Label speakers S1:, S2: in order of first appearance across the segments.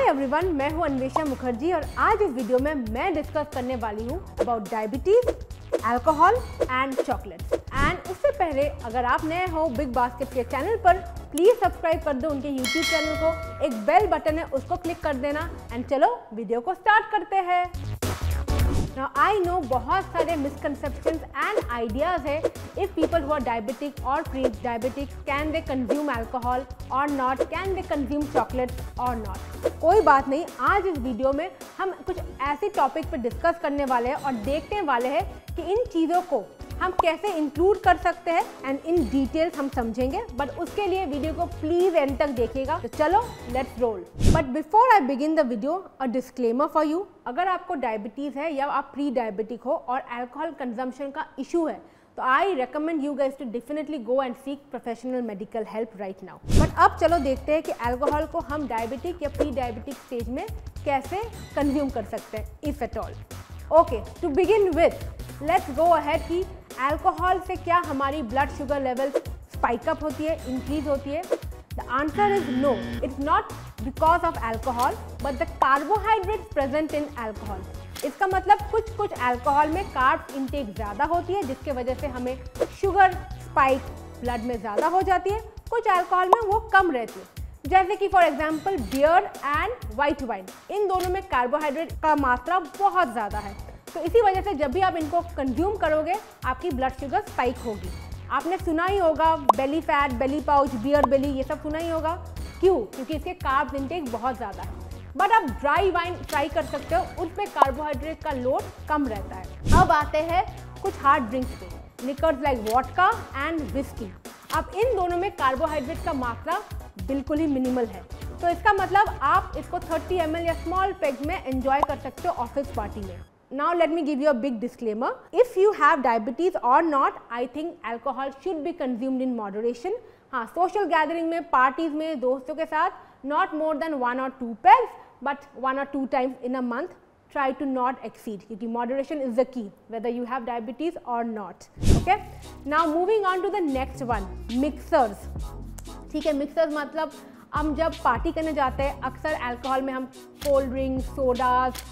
S1: Everyone, मैं हूं अन्वेषा मुखर्जी और आज इस वीडियो में मैं डिस्कस करने वाली हूं about diabetes, alcohol and chocolates. And उससे पहले अगर आप नए हो बिग बास्केट के चैनल पर, प्लीज सब्सक्राइब कर दो उनके यूट्यूब चैनल को। एक बेल बटन है, उसको क्लिक कर देना। एंड चलो वीडियो को स्टार्ट करते हैं। Now I know बहुत सारे misconceptions and ideas है if people who are diabetic or pre-diabetic can they consume alcohol or not, can they consume chocolates or not। कोई बात नहीं, आज इस वीडियो में हम कुछ ऐसे टॉपिक पर डिस्कस करने वाले हैं और देखने वाले हैं कि इन चीज़ों को हम कैसे इंक्लूड कर सकते हैं एंड इन डिटेल्स हम समझेंगे। बट उसके लिए वीडियो को प्लीज एंड तक देखिएगा। तो चलो let's roll. But before I begin the video, a disclaimer for you. अगर आपको डायबिटीज है या आप प्री डायबिटिक हो और अल्कोहल कंजम्पशन का इशू है तो I recommend you guys to definitely go and seek professional medical help right now. But अब चलो देखते हैं कि अल्कोहल को हम डायबिटिक या प्री डायबिटिक स्टेज में कैसे कंज्यूम कर सकते हैं if at all. Okay, to begin with let's go ahead कि अल्कोहल से क्या हमारी blood sugar level spike up होती है, इंक्रीज होती है। The answer is no, it's not because of alcohol but the carbohydrates present in alcohol. इसका मतलब कुछ अल्कोहल में कार्ब इंटेक ज़्यादा होती है जिसके वजह से हमें शुगर स्पाइक ब्लड में ज़्यादा हो जाती है, कुछ अल्कोहल में वो कम रहती है। जैसे कि for example beer and white wine, इन दोनों में कार्बोहाइड्रेट का मात्रा बहुत ज़्यादा है। तो इसी वजह से जब भी आप इनको कंज्यूम करोगे आपकी ब्लड शुगर स्पाइक होगी। आपने सुना ही होगा बेली फैट, बेली पाउच, बियर बेली, ये सब सुना ही होगा। क्यों? क्योंकि इसके कार्ब इंटेक बहुत ज़्यादा है। बट आप ड्राई वाइन ट्राई कर सकते हो, उस पर कार्बोहाइड्रेट का लोड कम रहता है। अब आते हैं कुछ हार्ड ड्रिंक्स पे, liquors like vodka and whisky. अब इन दोनों में कार्बोहाइड्रेट का मात्रा बिल्कुल ही मिनिमल है। तो इसका मतलब आप इसको 30 ml या स्मॉल पेग में एंजॉय कर सकते हो ऑफिस पार्टी में। Now let me give you a big disclaimer. If you have diabetes or not, I think alcohol should be consumed in moderation. हाँ, social gathering में, parties में, दोस्तों के साथ not more than 1 or 2 pegs, but 1 or 2 times in a month. Try to not exceed, क्योंकि moderation is the key, whether you have diabetes or not. Okay? Now moving on to the next one, mixers. ठीक है, mixers मतलब हम जब party करने जाते हैं अक्सर अल्कोहल में हम cold drink, sodas,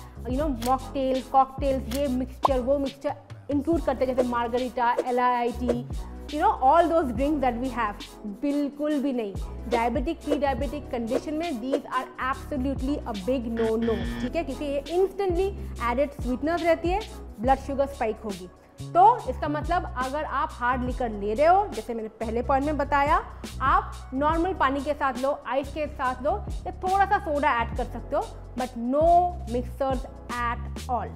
S1: mocktail, cocktails, ये मिक्सचर वो मिक्सचर इंक्लूड करते हैं, जैसे margarita, LIT, all those drinks that we have. बिल्कुल भी नहीं। डायबिटिक प्री डायबिटिक कंडीशन में these are absolutely a big no no. ठीक है, क्योंकि ये इंस्टेंटली एडेड स्वीटनेस रहती है, ब्लड शुगर स्पाइक होगी। तो इसका मतलब अगर आप हार्ड लिकर ले रहे हो, जैसे मैंने पहले पॉइंट में बताया, आप नॉर्मल पानी के साथ लो, आइस के साथ लो, या थोड़ा सा सोडा ऐड कर सकते हो, but no mixers at all.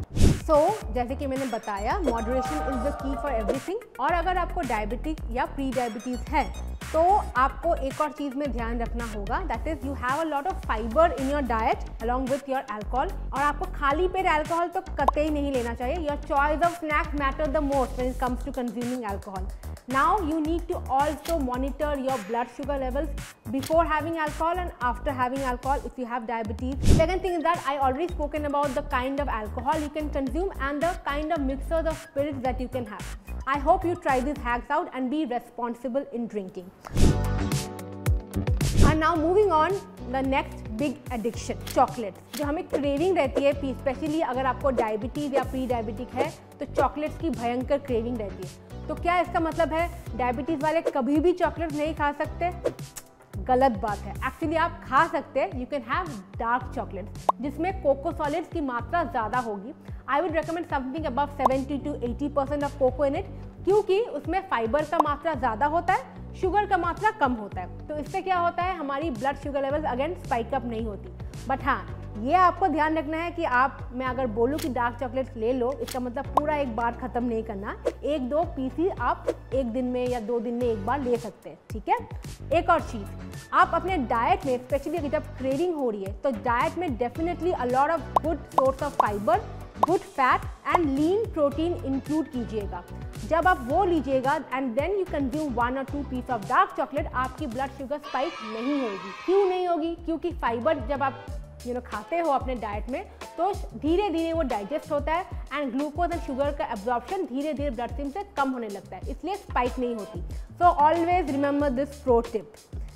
S1: So जैसे कि मैंने बताया, moderation is the key for everything. और अगर आपको डायबिटिक या प्री डायबिटीज है तो आपको एक और चीज़ में ध्यान रखना होगा, that is you have a lot of fibre in your diet along with your alcohol. और आपको खाली पेट अल्कोहल तो कतई नहीं लेना चाहिए। Your choice of snacks matter the most when it comes to consuming alcohol. Now you need to also monitor your blood sugar levels before having alcohol and after having alcohol if you have diabetes. Second thing is that I already spoken about the kind of alcohol you can consume and the kind of mixers of spirits that you can have. I hope you try these hacks out and be responsible in drinking. And now moving on, the next big addiction, chocolates. जो हमें craving रहती है, specially अगर आपको diabetes या pre diabetic है तो chocolates की भयंकर क्रेविंग रहती है। तो क्या इसका मतलब है डायबिटीज़ वाले कभी भी चॉकलेट नहीं खा सकते? गलत बात है। एक्चुअली आप खा सकते हैं। You can have dark chocolate जिसमें कोको सॉलिड्स की मात्रा ज़्यादा होगी। I would recommend something above 70 to 80% of cocoa in it, क्योंकि उसमें फाइबर का मात्रा ज़्यादा होता है, शुगर का मात्रा कम होता है। तो इससे क्या होता है, हमारी blood sugar levels again spike up नहीं होती। बट हाँ, ये आपको ध्यान रखना है कि मैं अगर बोलूँ कि डार्क चॉकलेट्स ले लो, इसका मतलब पूरा एक बार ख़त्म नहीं करना। 1-2 पीस ही आप एक दिन में या 2 दिन में एक बार ले सकते हैं। ठीक है। एक और चीज़, आप अपने डाइट में स्पेशली जब क्रेविंग हो रही है तो डाइट में definitely a lot of good source of fibre, good fat and lean protein include कीजिएगा। जब आप वो लीजिएगा and then you consume 1 or 2 piece of dark chocolate, आपकी ब्लड शुगर स्पाइक नहीं होगी। क्यों नहीं होगी? क्योंकि फाइबर जब आप खाते हो अपने डाइट में तो धीरे धीरे वो डाइजेस्ट होता है एंड ग्लूकोज एंड शुगर का एब्जॉर्प्शन धीरे धीरे ब्लड स्ट्रीम से कम होने लगता है, इसलिए स्पाइक नहीं होती। So always remember this pro tip.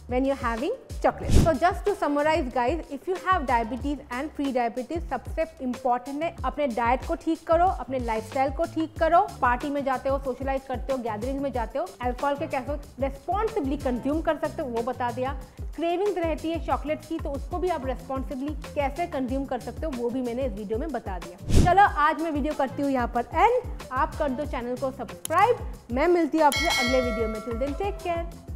S1: when you're having chocolate. So just to summarize guys, if you have diabetes and pre-diabetes, सबसे important है अपने डाइट को ठीक करो, अपने लाइफस्टाइल को ठीक करो, पार्टी में जाते हो, सोशलाइज करते हो, गैदरिंग में जाते हो, अल्कोहल के कैसे रेस्पॉन्सिबली कंज्यूम कर सकते हो वो बता दिया। क्रेविंग्स रहती है चॉकलेट की, तो उसको भी आप रेस्पॉन्सिबली कैसे कंज्यूम कर सकते हो वो भी मैंने इस वीडियो में बता दिया। चलो आज मैं वीडियो करती हूँ यहाँ पर एंड। आप कर दो चैनल को सब्सक्राइब। मैं मिलती हूँ आपसे अगले वीडियो में। Till then take care.